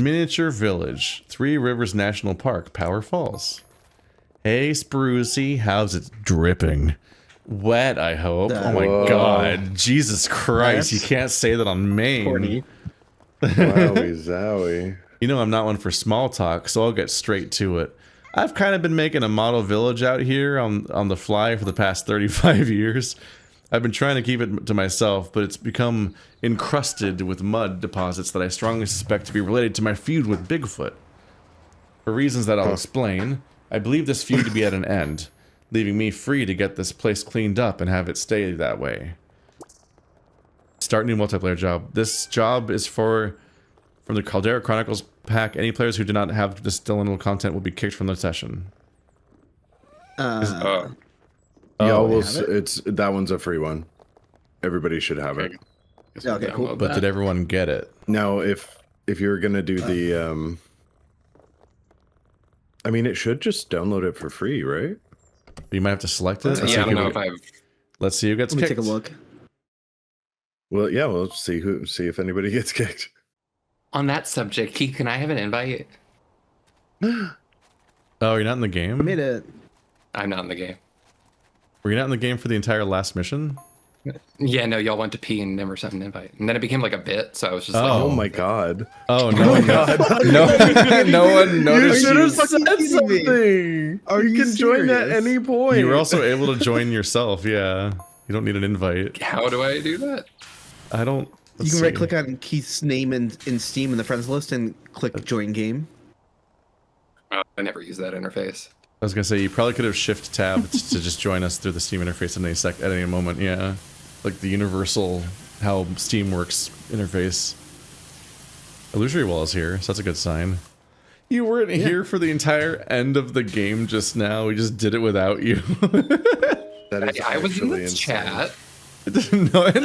Miniature Village, Three Rivers National Park, Power Falls. Hey, Sprucey, how's it dripping? Wet, I hope. Oh my god. Jesus Christ, you can't say that on Maine. Wowie zowie. You know I'm not one for small talk, so I'll get straight to it. I've kind of been making a model village out here on the fly for the past 35 years. I've been trying to keep it to myself, but it's become encrusted with mud deposits that I strongly suspect to be related to my feud with Bigfoot. For reasons that I'll explain, I believe this feud to be at an end, leaving me free to get this place cleaned up and have it stay that way. Start new multiplayer job. This job is from the Caldera Chronicles pack. Any players who do not have this downloadable content will be kicked from the session. That one's a free one. Everybody should have it. Okay, cool. But did everyone get it? Now, if you're gonna do the, I mean, it should just download it for free, right? You might have to select it. Yeah, I don't know if I've. Let's see who gets Let me kicked. take a look. Well, yeah, we'll see if anybody gets kicked. On that subject, Keith, can I have an invite? Oh, you're not in the game? I made it. I'm not in the game. Were you not in the game for the entire last mission? Yeah, no, y'all went to pee and never sent an invite. And then it became like a bit, so I was just like, Oh my god. Oh, no one no one noticed. You should have said something. You can join at any point. You were also able to join yourself, yeah. You don't need an invite. how do I do that? I don't... You can right click on Keith's name in Steam in the friends list and click join game. I never use that interface. I was gonna say, you probably could have shift tabbed to just join us through the Steam interface at any moment, yeah. Like the universal, how Steam works interface. Illusory Wall is here, so that's a good sign. You weren't here for the entire end of the game just now, we just did it without you. That is I was in the insane. chat.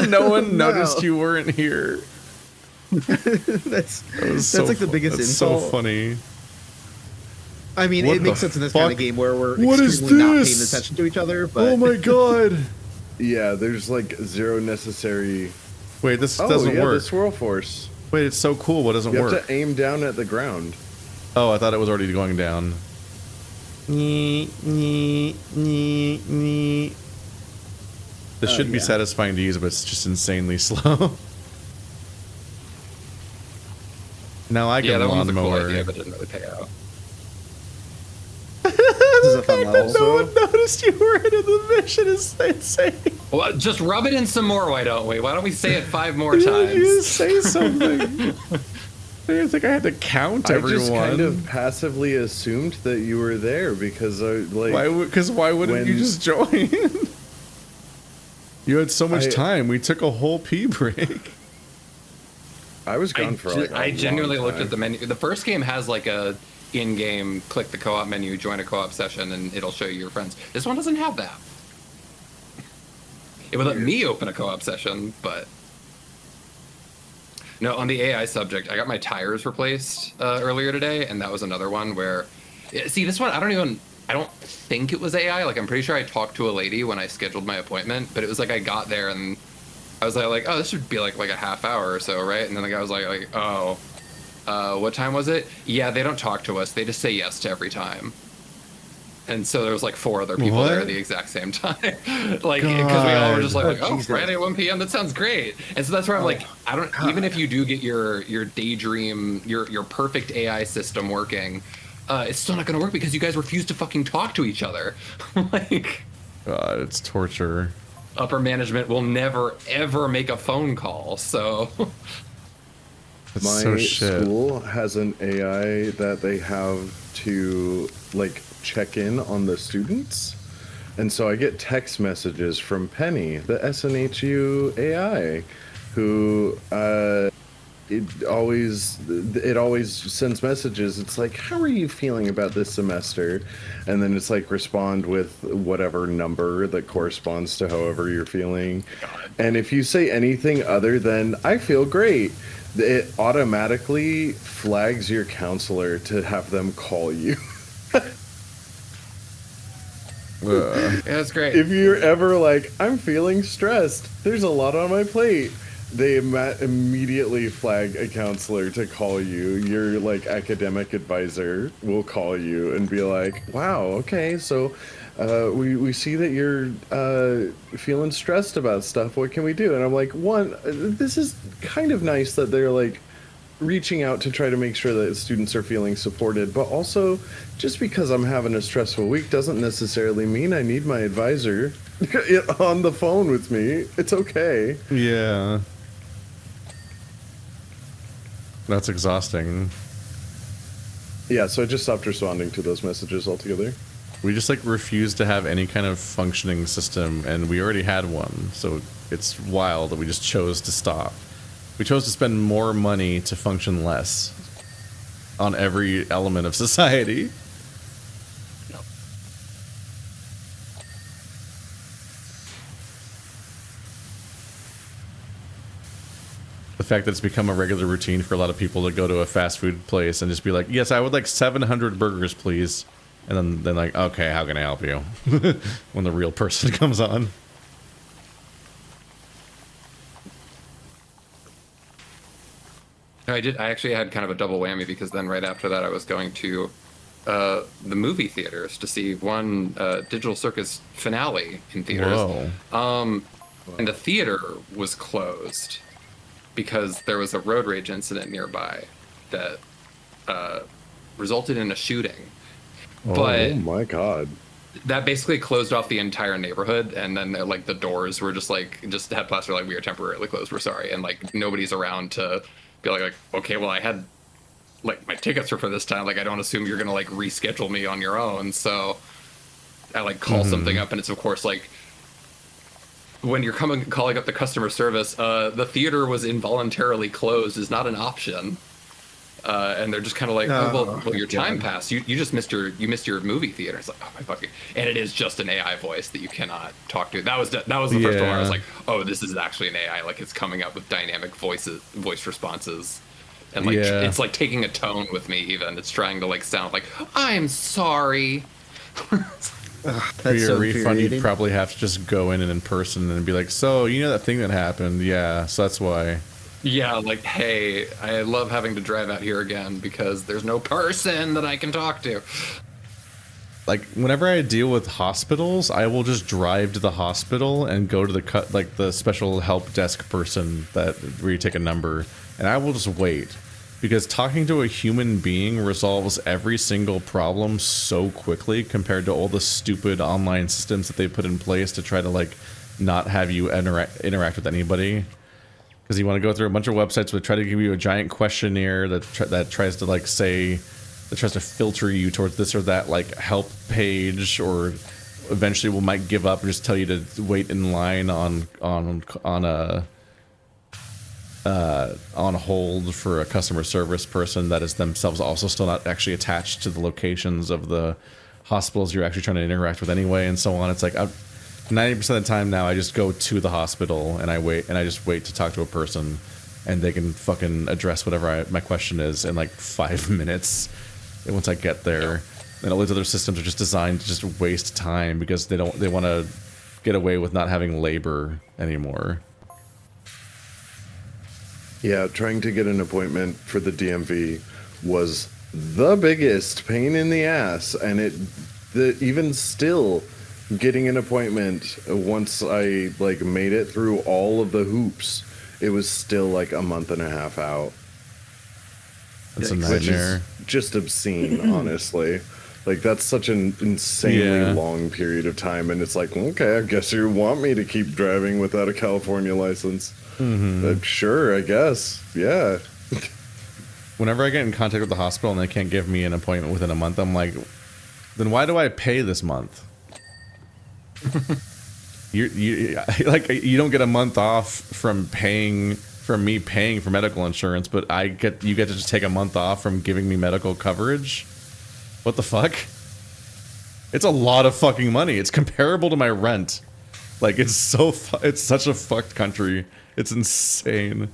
no one noticed you weren't here. That's like the biggest that's insult. so funny. I mean, What it makes the sense in this fuck? kind of game where we're What is extremely not paying this? attention to each other. But Oh my god! Yeah, there's like zero necessary. Wait, this doesn't work. The swirl force. Wait, it's so cool. What doesn't You work? have to aim down at the ground. Oh, I thought it was already going down. This should be yeah. satisfying to use, but it's just insanely slow. Now I Yeah, can that one was a cool lawnmower. idea, but didn't really pay out. this is a fun level. No one noticed you were in the mission. Is insane. Well, just rub it in some more, why don't we? Why don't we say it 5 more You times? say something. I didn't think I had to count everyone. I just kind of passively assumed that you were there because like. Why wouldn't you just join? You had so much I- time. We took a whole pee break. I was gone for like. I genuinely looked at the menu. The first game has like a in-game click the co-op menu, join a co-op session, and it'll show you your friends. This one doesn't have that. It would let me open a co-op session, but no. On the AI subject, I got my tires replaced earlier today, and that was another one where, see, this one I don't think it was AI. Like I'm pretty sure I talked to a lady when I scheduled my appointment, but it was like I got there and I was like, oh, this should be like a half hour or so, right? And then the guy was like, oh, what time was it? Yeah, they don't talk to us. They just say yes to every time. And so there was like 4 other people there at the exact same time. Like, because we all were just like, oh, Friday 1 p.m. That sounds great. And so that's where I'm like, I don't, even if you do get your daydream, your perfect AI system working, it's still not going to work because you guys refuse to fucking talk to each other. Like, God, it's torture. Upper management will never ever make a phone call. So It's My so shit. school has an AI that they have to like check in on the students, and so I get text messages from Penny, the SNHU AI, who it always sends messages. It's like, how are you feeling about this semester? And then it's like, respond with whatever number that corresponds to however you're feeling. And if you say anything other than I feel great, it automatically flags your counselor to have them call you. yeah, that's great. If you're ever like, I'm feeling stressed, there's a lot on my plate, they immediately flag a counselor to call you. Your like academic advisor will call you and be like, "Wow, okay, so we see that you're feeling stressed about stuff. What can we do?" And I'm like, one, this is kind of nice that they're like reaching out to try to make sure that students are feeling supported, but also just because I'm having a stressful week doesn't necessarily mean I need my advisor on the phone with me. It's okay. Yeah. That's exhausting. Yeah, so I just stopped responding to those messages altogether. We just like refuse to have any kind of functioning system, and we already had one, so it's wild that we just chose to stop. We chose to spend more money to function less on every element of society. The fact that it's become a regular routine for a lot of people to go to a fast food place and just be like, "Yes, I would like 700 burgers, please." And then like, "Okay, how can I help you?" When the real person comes on. I actually had kind of a double whammy because then right after that I was going to the movie theaters to see one Digital Circus finale in theaters. Whoa. And the theater was closed because there was a road rage incident nearby that resulted in a shooting. But oh my god. That basically closed off the entire neighborhood, and then like the doors were just had plaster like, "We are temporarily closed, we're sorry," and like nobody's around to be like, "Okay, well I had like my tickets were for this time, like I don't assume you're gonna like reschedule me on your own." So I like call something up, and it's of course like when you're calling up the customer service, the theater was involuntarily closed is not an option. And they're just kind of like, "Oh, well, your time passed. You just missed your movie theater." It's like, "Oh my fucking!" And it is just an AI voice that you cannot talk to. That was the first one where I was like, "Oh, this is actually an AI. Like it's coming up with dynamic voice responses, and like it's like taking a tone with me. Even it's trying to like sound like I'm sorry." For your refund, you'd probably have to just go in person and be like, "So you know that thing that happened? Yeah, so that's why." Yeah, like, "Hey, I love having to drive out here again because there's no person that I can talk to." Like, whenever I deal with hospitals, I will just drive to the hospital and go to the special help desk person where you take a number, and I will just wait. Because talking to a human being resolves every single problem so quickly compared to all the stupid online systems that they put in place to try to, like, not have you interact with anybody. Because you want to go through a bunch of websites that try to give you a giant questionnaire that tries to like tries to filter you towards this or that like help page, or eventually might give up and just tell you to wait in line on hold for a customer service person that is themselves also still not actually attached to the locations of the hospitals you're actually trying to interact with anyway, and so on. It's like 90% of the time now I just go to the hospital and I just wait to talk to a person, and they can fucking address whatever my question is in like 5 minutes once I get there. And all these other systems are just designed to just waste time because they want to get away with not having labor anymore. Yeah, trying to get an appointment for the DMV was the biggest pain in the ass, and even still, getting an appointment once I like made it through all of the hoops, it was still like a month and a half out. That's a nightmare. Which is just obscene, honestly. Like that's such an insanely long period of time, and it's like, okay, I guess you want me to keep driving without a California license. Sure, I guess. Yeah. Whenever I get in contact with the hospital and they can't give me an appointment within a month, I'm like, then why do I pay this month? You don't get a month off from me paying for medical insurance, but you get to just take a month off from giving me medical coverage. What the fuck? It's a lot of fucking money. It's comparable to my rent. Like it's such a fucked country. It's insane.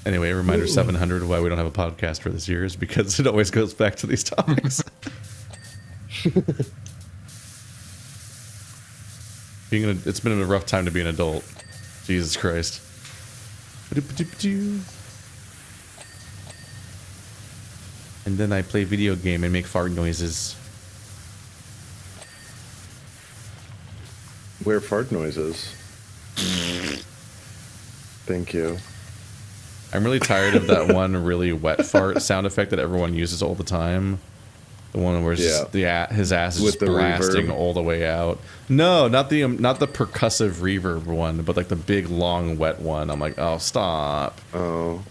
Anyway, reminder 700 why we don't have a podcast for this year is because it always goes back to these topics. It's been a rough time to be an adult. Jesus Christ. And then I play video game and make fart noises. Where fart noises? Thank you. I'm really tired of that one really wet fart sound effect that everyone uses all the time. The one where it's just his ass is With just the blasting reverb? all the way out. No, not the percussive reverb one, but like the big long wet one. I'm like, oh, stop. Oh.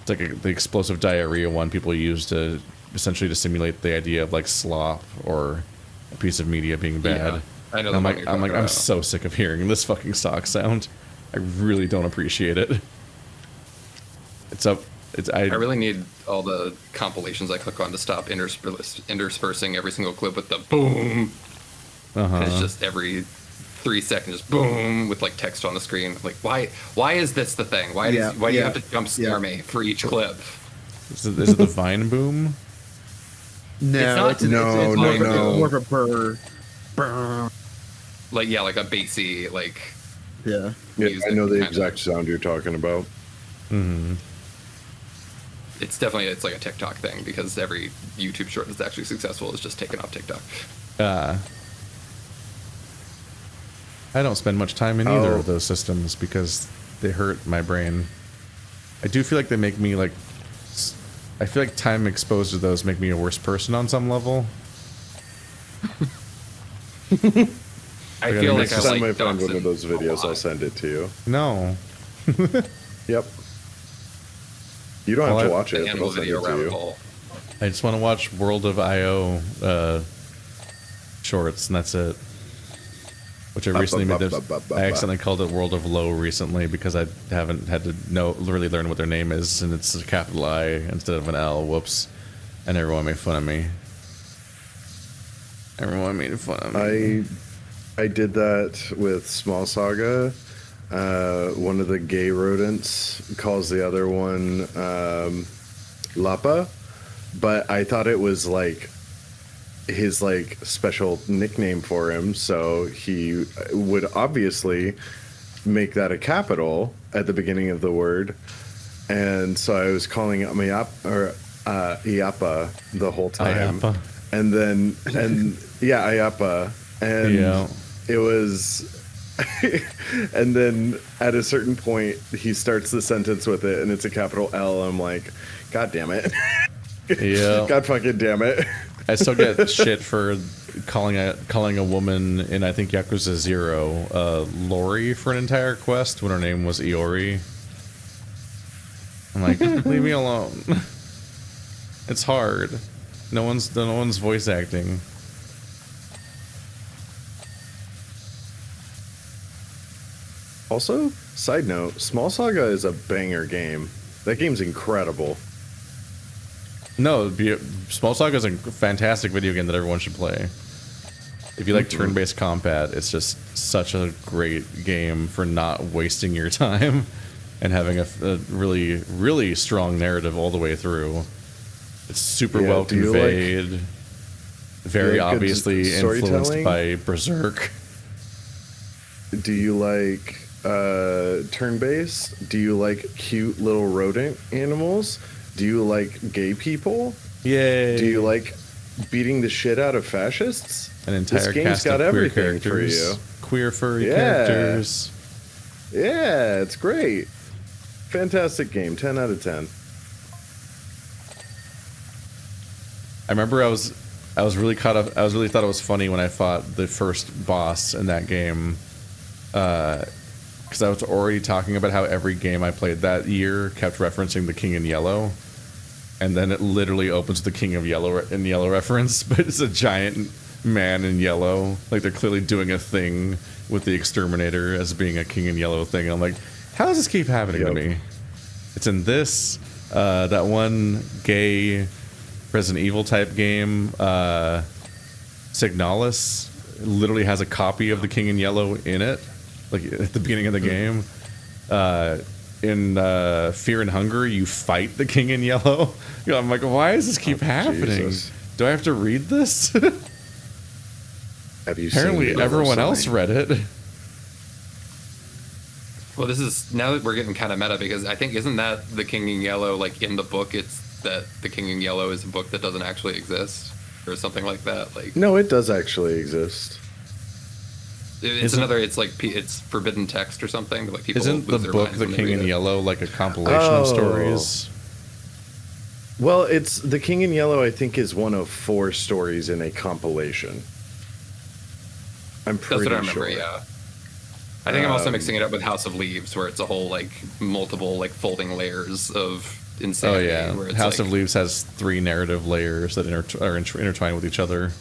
It's like the explosive diarrhea one people use to essentially to simulate the idea of like slop or a piece of media being bad. Yeah, I know. I'm like, I'm so sick of hearing this fucking stock sound. I really don't appreciate it. I really need all the compilations I click on to stop interspersing every single clip with the boom. It's just every 3 seconds, just boom, with like text on the screen. Like, why is this the thing? Why do you have to jump scare me for each clip? Is it the Vine boom? No, it's more of a burr. Like, yeah, like a bassy, like. Yeah, music I know the kind of- exact sound you're talking about. Mm-hmm. It's like a TikTok thing because every YouTube short that's actually successful is just taken off TikTok. I don't spend much time in either of those systems because they hurt my brain. I do feel like they make me like. I feel like time exposed to those make me a worse person on some level. I feel like Next I time I like find one of Dachshund those a videos, lot. I'll send it to you. No. Yep. You don't have to watch The it, but animal I'll send it video to rabbit you. hole. I just want to watch World of I.O. Shorts, and that's it. Which I recently made. I accidentally called it World of Low recently because I haven't had to really learn what their name is, and it's a capital I instead of an L. Whoops! And everyone made fun of me. Everyone made fun of me. I did that with Small Saga. One of the gay rodents calls the other one Lapa, but I thought it was like his like special nickname for him, so he would obviously make that a capital at the beginning of the word, and so I was calling it Iapa the whole time, Iapa. and Iapa, and it was. And then at a certain point, he starts the sentence with it, and it's a capital L. I'm like, God damn it! Yeah. God fucking damn it! I still get shit for calling a woman in I think Yakuza 0 Lori for an entire quest when her name was Iori. I'm like, leave me alone. It's hard. No one's voice acting. Also, side note, Small Saga is a banger game. That game's incredible. No, Small Saga is a fantastic video game that everyone should play. If you like turn-based combat, it's just such a great game for not wasting your time and having a really, really strong narrative all the way through. It's super well conveyed, very obviously influenced by Berserk. Do you like turn-based? Do you like cute little rodent animals? Do you like gay people? Yay! Do you like beating the shit out of fascists? An entire This game's cast got of queer everything for characters, you. queer furry characters. Yeah, it's great. Fantastic game. 10 out of 10. I remember I was really caught up. I really thought it was funny when I fought the first boss in that game, because I was already talking about how every game I played that year kept referencing the King in Yellow, and then it literally opens the King of Yellow in Yellow reference, but it's a giant man in yellow. Like they're clearly doing a thing with the Exterminator as being a King in Yellow thing. And I'm like, how does this keep happening to me? It's in this, that one gay Resident Evil type game, Signalis, literally has a copy of the King in Yellow in it, like at the beginning of the game. In Fear and Hunger, you fight the King in Yellow. I'm like, why does this keep happening? Jesus. Do I have to read this? Have you seen Apparently, the everyone yellow else sign? read it. Well, this is now that we're getting kind of meta because I think isn't that the King in Yellow like in the book? It's that the King in Yellow is a book that doesn't actually exist or something like that. Like No, it does actually exist. it's Isn't- another. It's like it's forbidden text or something. But like people Isn't the lose their book minds The when they King read in it. Yellow like a compilation of stories? Well, it's The King in Yellow, I think, is one of 4 stories in a compilation. I'm That's pretty what I remember. sure. Yeah. I think I'm also mixing it up with House of Leaves, where it's a whole like multiple like folding layers of Oh insanity. yeah, Where it's House like, of Leaves has 3 narrative layers that are intertwined with each other.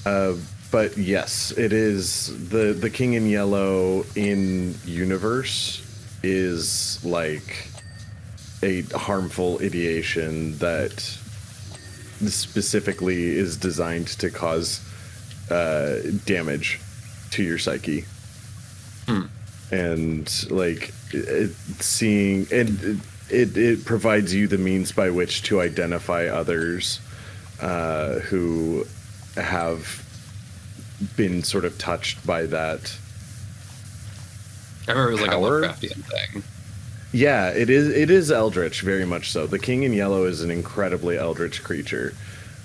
But yes, it is the King in Yellow in universe is like a harmful ideation that specifically is designed to cause damage to your psyche. And like seeing and it provides you the means by which to identify others who have been sort of touched by that. I remember it was like power. a Lovecraftian thing. Yeah, it is. It is eldritch, very much so. The King in Yellow is an incredibly eldritch creature,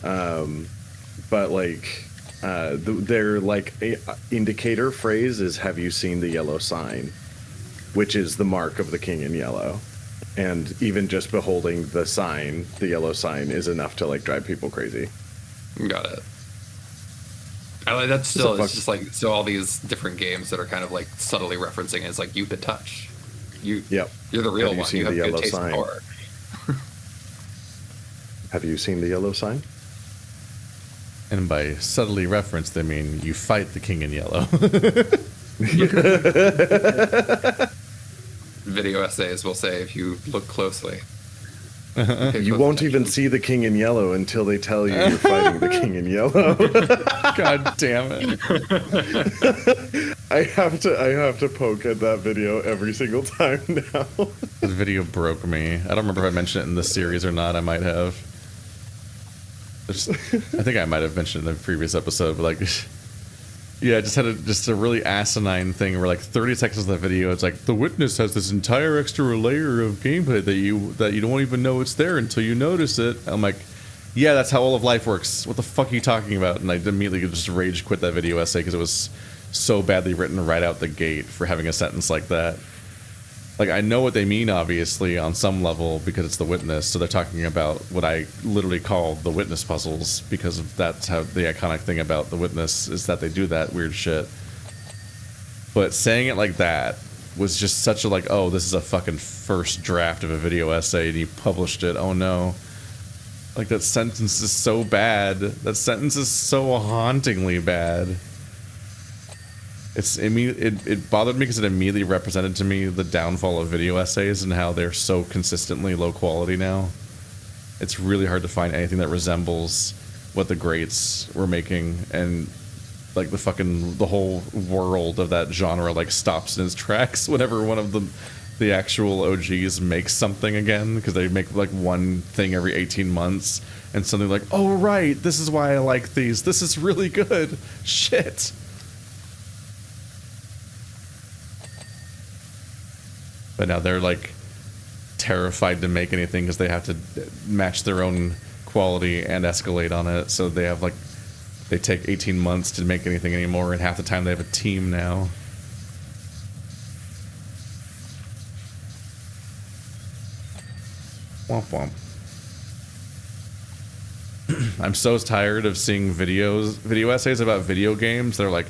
but like their like indicator phrase is "Have you seen the yellow sign?" which is the mark of the King in Yellow, and even just beholding the sign, the yellow sign, is enough to like drive people crazy. Got it. That's still, It's a it's just like, so all these different games that are kind of like subtly referencing it is like, you've been touched. Yep. You're the real Have you one. seen You have the good yellow taste sign? in horror. Have you seen the yellow sign? And by subtly reference, they mean you fight the King in Yellow. Video essays will say if you look closely. You won't even see the King in Yellow until they tell you you're fighting the King in Yellow. God damn it! I have to poke at that video every single time now. This video broke me. I don't remember if I mentioned it in this series or not. I might have. I think I might have mentioned it in the previous episode, but like, yeah, I just had a really asinine thing where like 30 seconds of the video, it's like the witness has this entire extra layer of gameplay that you don't even know it's there until you notice it. I'm like, yeah, that's how all of life works. What the fuck are you talking about? And I immediately just rage quit that video essay because it was so badly written right out the gate for having a sentence like that. Like, I know what they mean, obviously, on some level, because it's the witness. So they're talking about what I literally call the witness puzzles, because that's how the iconic thing about the witness is that they do that weird shit. But saying it like that was just such a, like, oh, this is a fucking first draft of a video essay, and you published it. Oh, no. Like, that sentence is so bad. That sentence is so hauntingly bad. It bothered me because it immediately represented to me the downfall of video essays and how they're so consistently low quality now. It's really hard to find anything that resembles what the greats were making, and like the whole world of that genre like stops in its tracks whenever one of the actual OGs makes something again, because they make like one thing every 18 months and suddenly like, oh right, this is why I like these. This is really good. Shit. But now they're like terrified to make anything because they have to match their own quality and escalate on it. So they have like, they take 18 months to make anything anymore, and half the time they have a team now. Womp womp. I'm so tired of seeing video essays about video games. They're like,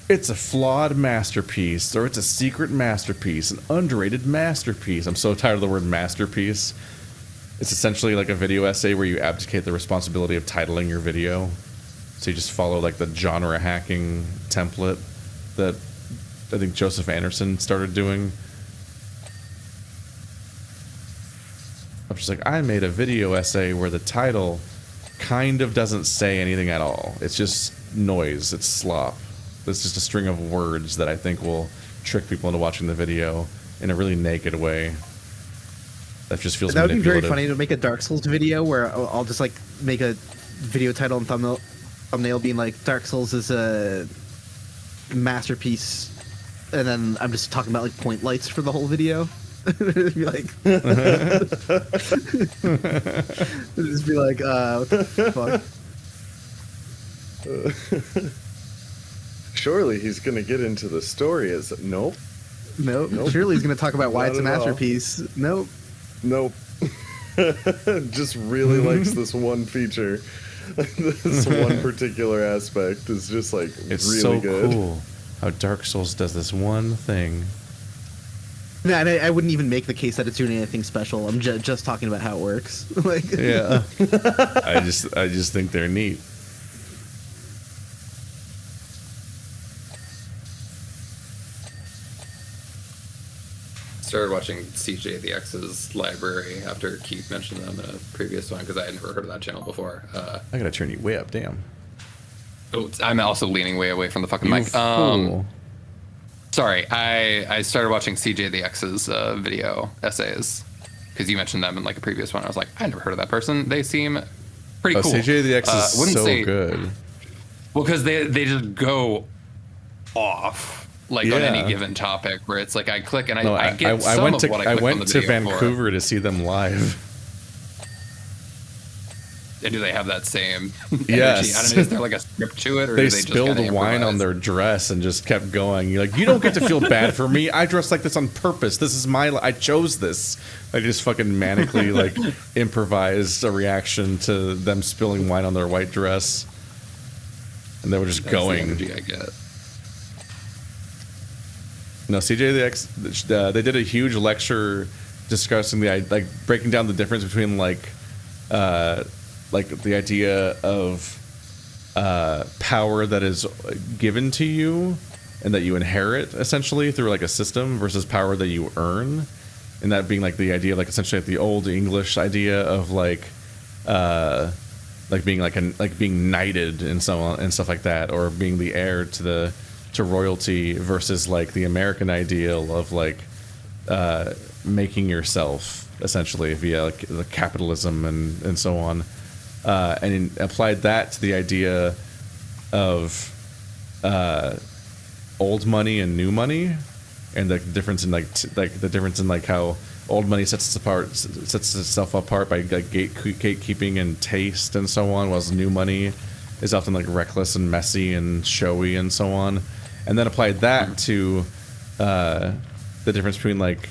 it's a flawed masterpiece, or it's a secret masterpiece, an underrated masterpiece. I'm so tired of the word masterpiece. It's essentially like a video essay where you abdicate the responsibility of titling your video. So you just follow like the genre hacking template that I think Joseph Anderson started doing. I'm just like, I made a video essay where the title kind of doesn't say anything at all. It's just noise. It's slop. It's just a string of words that I think will trick people into watching the video in a really naked way. That just feels That would be very manipulative. funny to make a Dark Souls video where I'll just like make a video title and thumbnail thumbnail being like Dark Souls is a masterpiece, and then I'm just talking about like point lights for the whole video. It'd be like, it'd just be like, what the fuck? Surely he's gonna get into the story. Nope. Nope. Nope. Surely he's gonna talk about why Not it's a at all. masterpiece. Nope. Nope. Just really likes this one feature. This one particular aspect is just like It's really so good. cool how Dark Souls does this one thing. No, and I wouldn't even make the case that it's doing anything special. I'm just talking about how it works. Like, Yeah. I just think they're neat. Started watching CJ the X's library after Keith mentioned them in a previous one because I had never heard of that channel before. I gotta turn you way up, damn. I'm also leaning way away from the fucking You mic. fool. Sorry, I started watching CJ the X's video essays because you mentioned them in like a previous one. I was like, I never heard of that person. They seem pretty cool. CJ the X is wouldn't so say- good. Well, because they just go off like on any given topic where it's like I click and No, I get some went of to what I I clicked on went the to video for. Vancouver to see them live. And do they have that same Yes. energy? I don't know. Is there like a script to it, or They do they just spilled kinda wine on improvise? their dress and just kept going. You're like, you don't get to feel bad for me. I dress like this on purpose. This is I chose this. I just fucking manically like improvised a reaction to them spilling wine on their white dress, and they were just That's the going. energy I get. No, CJ the X. They did a huge lecture discussing like breaking down the difference between like the idea of power that is given to you and that you inherit essentially through like a system versus power that you earn, and that being like the idea like essentially like the old English idea of like being like being knighted and so on and stuff like that, or being the heir to royalty versus like the American ideal of like making yourself essentially via like the capitalism and so on, and applied that to the idea of old money and new money, and the difference in the difference in like how old money sets itself apart by like gatekeeping and taste and so on, whilst new money is often like reckless and messy and showy and so on, and then applied that to the difference between like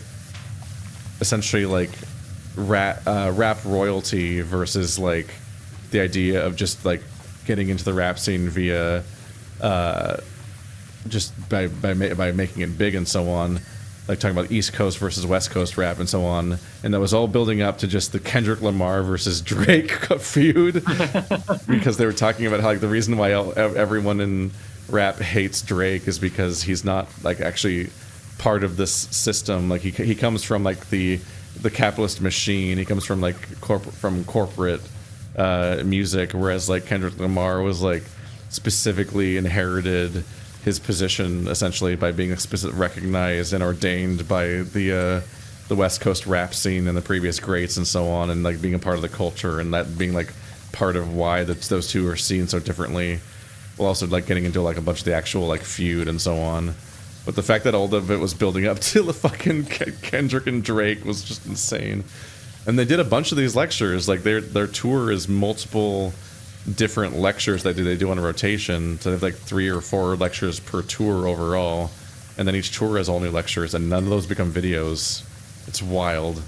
essentially like rap royalty versus like the idea of just like getting into the rap scene via just by making it big and so on, like talking about East Coast versus West Coast rap and so on, and that was all building up to just the Kendrick Lamar versus Drake feud, because they were talking about how like the reason why everyone in rap hates Drake is because he's not like actually part of this system. Like he comes from like the capitalist machine. He comes from like corporate music, whereas like Kendrick Lamar was like specifically inherited his position essentially by being recognized and ordained by the West Coast rap scene and the previous greats and so on, and like being a part of the culture, and that being like part of why those two are seen so differently, while also like getting into like a bunch of the actual like feud and so on. But the fact that all of it was building up to the fucking Kendrick and Drake was just insane. And they did a bunch of these lectures. Like their tour is multiple different lectures that they do on a rotation. So they have like 3 or 4 lectures per tour overall. And then each tour has all new lectures, and none of those become videos. It's wild.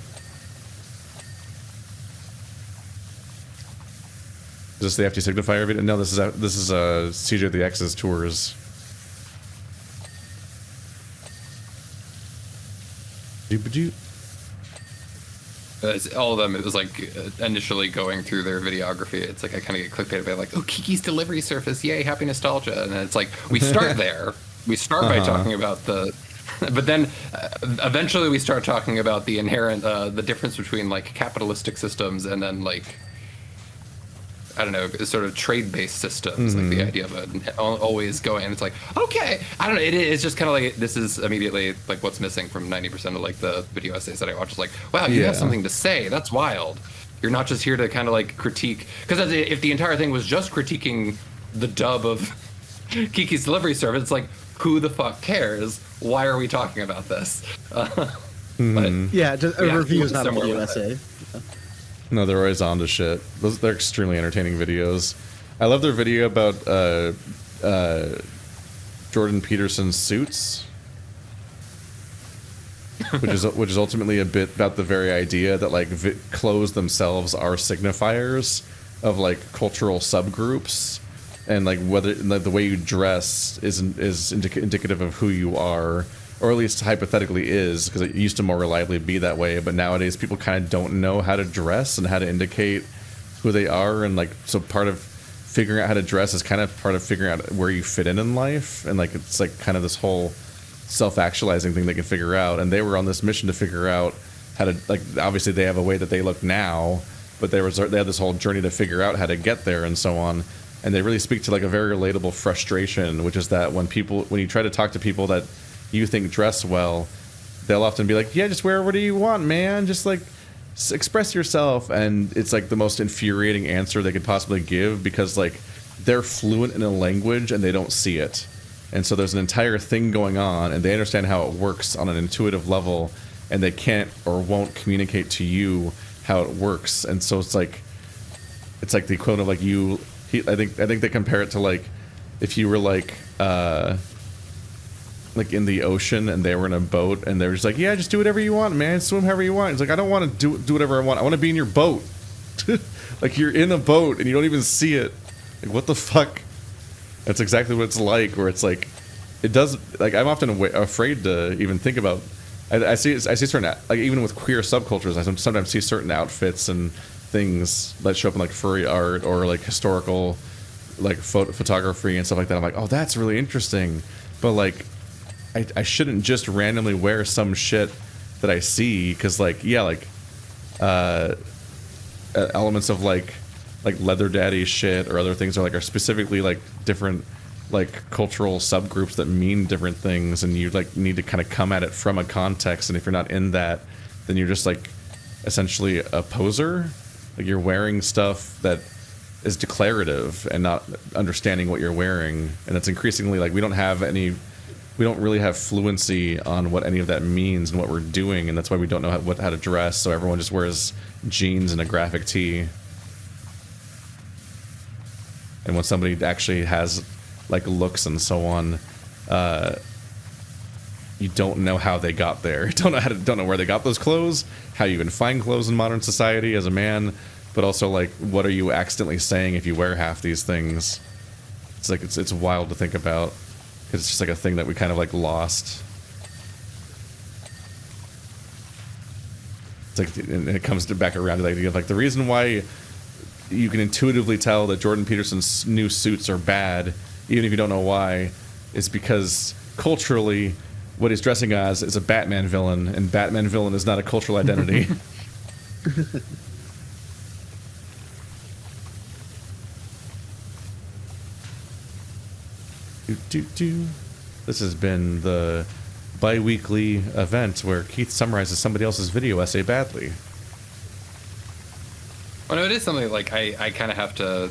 Is this the FT Signifier video? No, this is CJ the X's tours. All of them, it was like initially going through their videography. It's like I kind of get clickbaited by like, oh, Kiki's delivery service, yay, happy nostalgia. And then it's like, we start there. We start by talking about but then eventually we start talking about the inherent, the difference between like capitalistic systems and then like, I don't know, sort of trade-based systems, like the idea of it always going, and it's like, okay, I don't know, it's just kind of like, this is immediately like what's missing from 90% of like the video essays that I watch. It's like, wow, you have something to say, that's wild. You're not just here to kind of like critique, because if the entire thing was just critiquing the dub of Kiki's Delivery Service. It's like, who the fuck cares? Why are we talking about this? But, Yeah, just a review is not a somewhere video with essay. No, they're always on to shit. They're extremely entertaining videos. I love their video about Jordan Peterson's suits, which is ultimately a bit about the very idea that like clothes themselves are signifiers of like cultural subgroups, and like whether like, the way you dress is indicative of who you are, or at least hypothetically is, because it used to more reliably be that way. But nowadays people kind of don't know how to dress and how to indicate who they are, and like so part of figuring out how to dress is kind of part of figuring out where you fit in life, and like it's like kind of this whole self-actualizing thing they can figure out. And they were on this mission to figure out how to, like, obviously they have a way that they look now, but they had this whole journey to figure out how to get there and so on. And they really speak to like a very relatable frustration, which is that when you try to talk to people that you think dress well, they'll often be like, yeah, just wear whatever you want, man, just like express yourself. And it's like the most infuriating answer they could possibly give, because like they're fluent in a language and they don't see it. And so there's an entire thing going on and they understand how it works on an intuitive level, and they can't or won't communicate to you how it works. And so it's like the equivalent of like I think they compare it to like if you were like in the ocean and they were in a boat and they were just like, yeah, just do whatever you want, man, swim however you want. It's like, I don't want to do whatever I want. I want to be in your boat. Like, you're in a boat and you don't even see it. Like, what the fuck? That's exactly what it's like, where it's like, it does, like, I'm often afraid to even think about, I see certain, like, even with queer subcultures, I sometimes see certain outfits and things that show up in like furry art or like historical like photography and stuff like that. I'm like, oh, that's really interesting. But like, I shouldn't just randomly wear some shit that I see, because like, yeah, like elements of like leather daddy shit or other things are specifically like different like cultural subgroups that mean different things, and you like need to kind of come at it from a context. And if you're not in that, then you're just like essentially a poser. Like, you're wearing stuff that is declarative and not understanding what you're wearing. And it's increasingly like we don't really have fluency on what any of that means and what we're doing, and that's why we don't know how to dress. So everyone just wears jeans and a graphic tee. And when somebody actually has like looks and so on, you don't know how they got there. Don't know where they got those clothes, how you even find clothes in modern society as a man, but also like, what are you accidentally saying if you wear half these things? It's like it's wild to think about, because it's just like a thing that we kind of like lost. It's like, and it comes back around to the idea of like the reason why you can intuitively tell that Jordan Peterson's new suits are bad, even if you don't know why, is because culturally, what he's dressing as is a Batman villain, and Batman villain is not a cultural identity. This has been the bi-weekly event where Keith summarizes somebody else's video essay badly. Well, no, it is something like I kind of have to.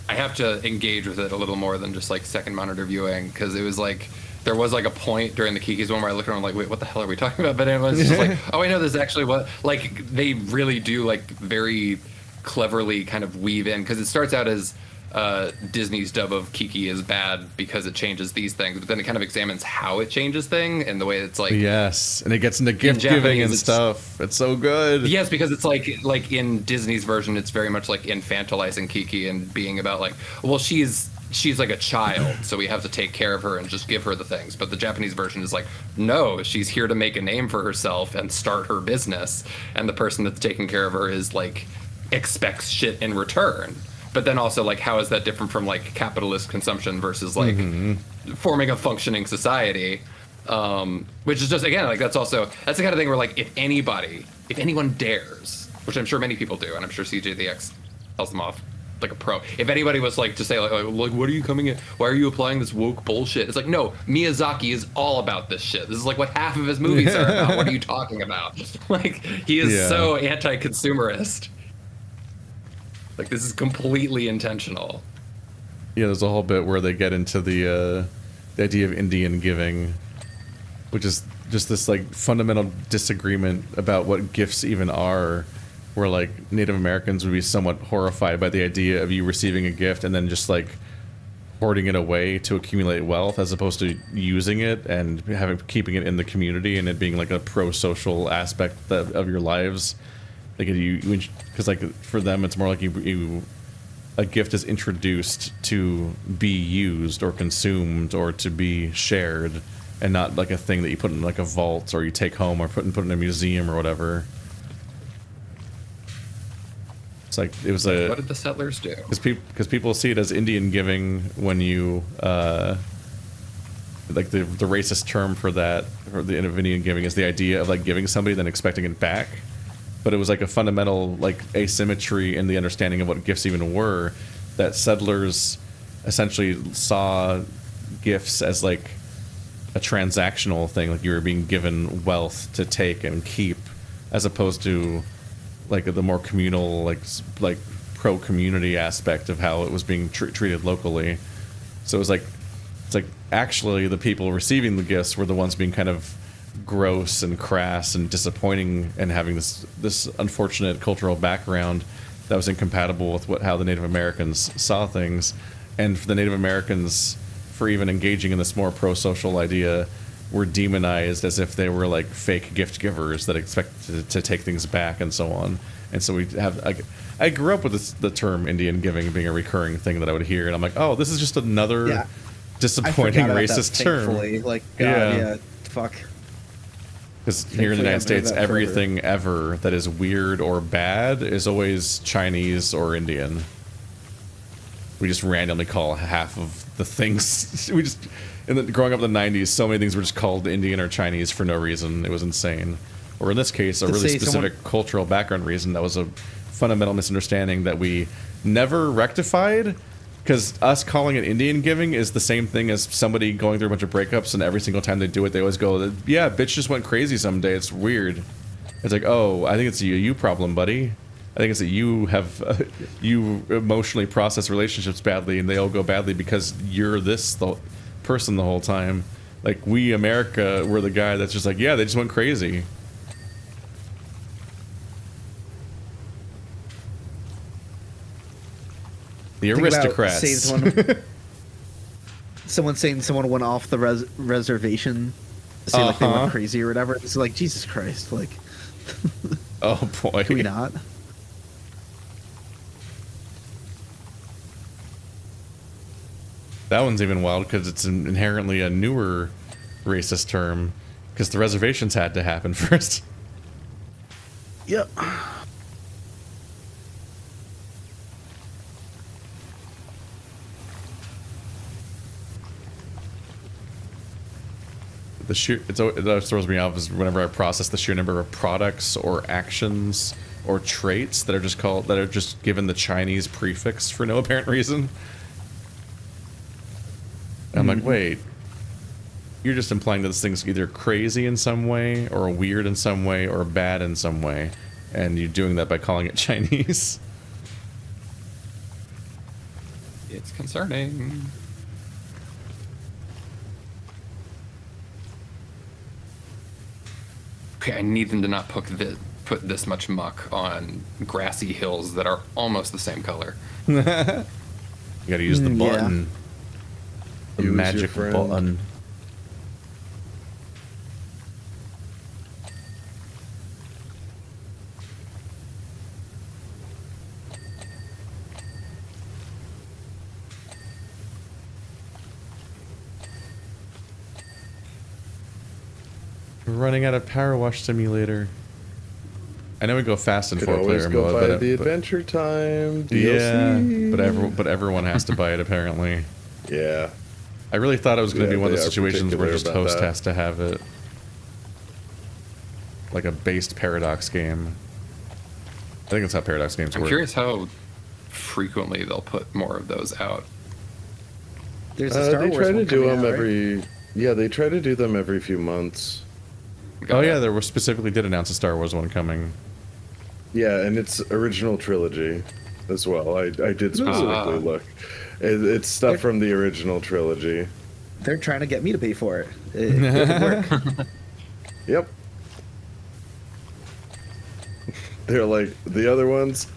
I have to engage with it a little more than just like second monitor viewing, because it was like there was like a point during the Kiki's one where I looked around like, wait, what the hell are we talking about? But it was just like, oh, I know this is actually what, like, they really do like very cleverly kind of weave in, because it starts out as Disney's dub of Kiki is bad because it changes these things, but then it kind of examines how it changes things and the way it's like, yes, and it gets into gift giving and stuff. It's so good. Yes, because it's like in Disney's version, it's very much like infantilizing Kiki and being about like, well, she's like a child, so we have to take care of her and just give her the things. But the Japanese version is like, no, she's here to make a name for herself and start her business, and the person that's taking care of her is like expects shit in return. But then also, like, how is that different from like capitalist consumption versus like forming a functioning society? Which is just, again, like that's the kind of thing where like if anyone dares, which I'm sure many people do, and I'm sure CJ the X tells them off like a pro. If anybody was like to say like what are you coming in? Why are you applying this woke bullshit? It's like, no, Miyazaki is all about this shit. This is like what half of his movies are about. What are you talking about? Like, he is so anti-consumerist. Like, this is completely intentional. Yeah, there's a whole bit where they get into the idea of Indian giving, which is just this like fundamental disagreement about what gifts even are, where like Native Americans would be somewhat horrified by the idea of you receiving a gift and then just like hoarding it away to accumulate wealth, as opposed to using it and keeping it in the community and it being like a pro-social aspect of your lives. Like because like for them it's more like a gift is introduced to be used or consumed or to be shared, and not like a thing that you put in like a vault or you take home or put in a museum or whatever. It's like it was a. What did the settlers do? Because people see it as Indian giving when you like the racist term for that, or the Indian giving, is the idea of like giving somebody then expecting it back. But it was like a fundamental like asymmetry in the understanding of what gifts even were, that settlers essentially saw gifts as like a transactional thing, like you were being given wealth to take and keep, as opposed to like the more communal, like pro-community aspect of how it was being treated locally. So it was like, it's like actually the people receiving the gifts were the ones being kind of gross and crass and disappointing, and having this unfortunate cultural background that was incompatible with how the Native Americans saw things. And for the Native Americans, for even engaging in this more pro-social idea, were demonized as if they were like fake gift givers that expect to take things back and so on. And so we have I grew up with the term Indian giving being a recurring thing that I would hear, and I'm like, oh, this is just another disappointing racist term. Like, God, yeah, fuck. Because here in the United States, everything ever that is weird or bad is always Chinese or Indian. We just randomly call half of the things. Growing up in the 90s, so many things were just called Indian or Chinese for no reason. It was insane. Or in this case, a really specific cultural background reason that was a fundamental misunderstanding that we never rectified. Because us calling it Indian giving is the same thing as somebody going through a bunch of breakups, and every single time they do it, they always go, yeah, bitch just went crazy someday. It's weird. It's like, oh, I think it's a you problem, buddy. I think it's that you have you emotionally process relationships badly, and they all go badly because you're the person the whole time. Like, we, America, we're the guy that's just like, yeah, they just went crazy. The aristocrats. Someone saying someone went off the reservation, saying like they went crazy or whatever. It's like, Jesus Christ, like. Oh boy. Can we not? That one's even wild because it's inherently a newer racist term, because the reservations had to happen first. Yep. It always throws me off is whenever I process the sheer number of products or actions or traits that are just given the Chinese prefix for no apparent reason. I'm like, wait, you're just implying that this thing's either crazy in some way, or weird in some way, or bad in some way, and you're doing that by calling it Chinese. It's concerning. Okay, I need them to not put this much muck on grassy hills that are almost the same color. You gotta use the button. Yeah. The magic button. We're running out of PowerWash Simulator. I know we go fast in 4-player mode, but the Adventure Time DLC. Yeah, but everyone has to buy it apparently. Yeah. I really thought it was going to be one of the situations where just host has to have it, like a based Paradox game. I think that's how Paradox games work. I'm curious how frequently they'll put more of those out. There's a Star Wars try to do them right? they try to do them every few months. Oh yeah, they specifically did announce a Star Wars one coming. Yeah, and it's original trilogy. as well. I did specifically look. It's stuff from the original trilogy. They're trying to get me to pay for it. It doesn't work. Yep. They're like, the other ones,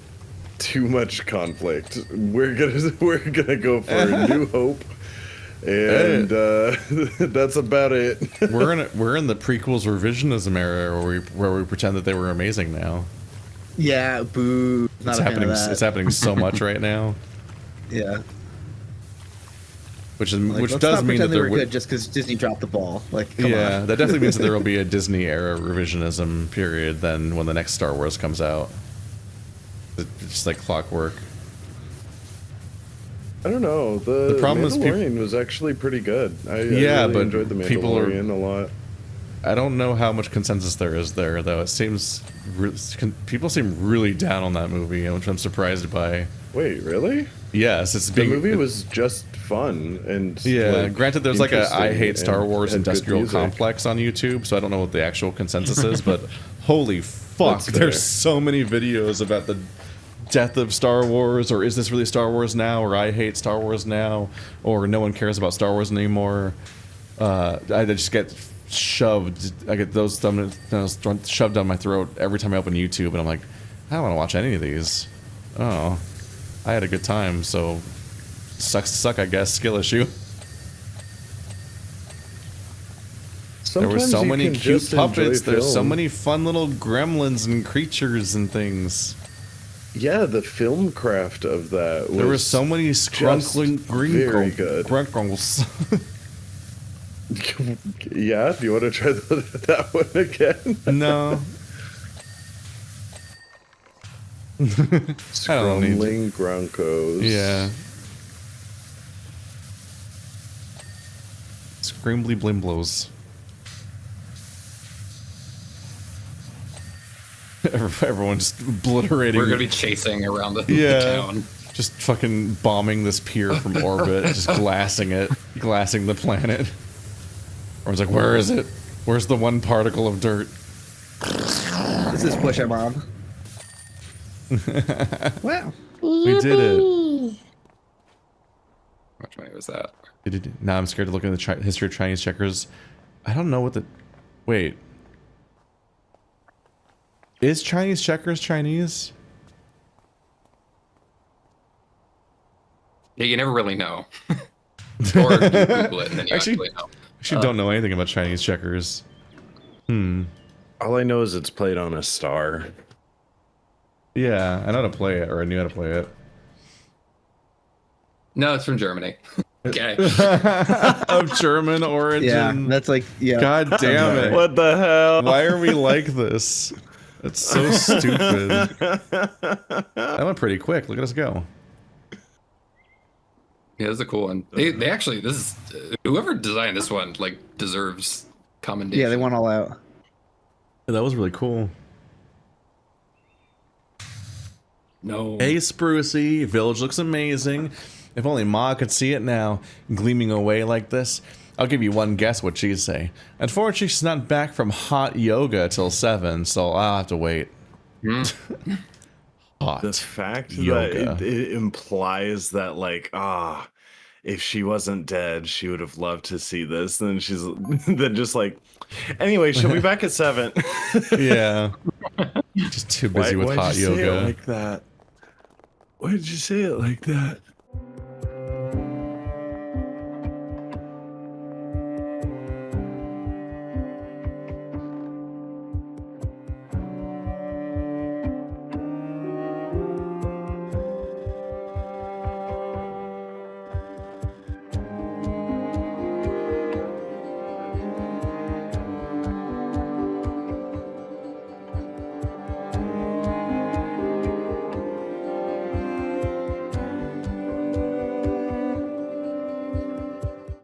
too much conflict. We're gonna go for a New Hope, and that's about it. we're in the prequels revisionism era where we pretend that they were amazing now. Yeah, boo. Not a fan of that. It's happening so much right now. Yeah. Which Let's does not mean that pretend they were there good just because Disney dropped the ball. Like, come on. that definitely means that there will be a Disney era revisionism period then when the next Star Wars comes out. It's just like clockwork. I don't know. The problem is Mandalorian was actually pretty good. I but really enjoyed the Mandalorian a lot. I don't know how much consensus there is there, though. It seems people seem really down on that movie, which I'm surprised by. Wait, really? Yes, The movie was just fun and granted, there's like a I hate Star Wars had good industrial music. complex on YouTube, so I don't know what the actual consensus is, but holy fuck, That's fair. there's so many videos about the death of Star Wars, or is this really Star Wars now, or I hate Star Wars now, or no one cares about Star Wars anymore. I just get shoved. I get those thumbnails shoved down my throat every time I open YouTube, and I'm like, I don't want to watch any of these. Oh, I had a good time, so sucks to suck, I guess. Skill issue. There were so many cute puppets. There's so many fun little gremlins and creatures and things. Yeah, the film craft of that was There were so many scrunkling very good. grunkles. Yeah, do you want to try that one again? No. I don't need to. Scrumbling Gronkos. Yeah. Scrambly blimblos. Everyone just obliterating. We're gonna be chasing around the town. Just fucking bombing this pier from orbit, just glassing the planet. Everyone's like, where is it? Where's the one particle of dirt? This is push I'm on. Wow. We did it. Which way was that? Now I'm scared to look at the history of Chinese checkers. I don't know what the... Wait. Is Chinese checkers Chinese? Yeah, you never really know. Or you Google it and then you actually know. Actually, don't know anything about Chinese checkers. All I know is it's played on a star. Yeah, I know how to play it, or I knew how to play it. No, it's from Germany. Okay. Of German origin. Yeah, that's like, yeah. God damn it. What the hell? Why are we like this? It's so stupid. That went pretty quick. Look at us go. Yeah, this is a cool one. They actually, this is whoever designed this one like deserves commendation. Yeah, they went all out. That was really cool. No. Hey, Sprucey, village looks amazing. If only Ma could see it now, gleaming away like this. I'll give you one guess what she'd say. Unfortunately, she's not back from hot yoga till 7, so I'll have to wait. Hot The fact yoga. that it implies that, like, if she wasn't dead, she would have loved to see this. Then she's then just like, anyway, she'll be back at 7. Yeah. Just too busy with Why'd hot you say yoga. it like that? Why did you say it like that?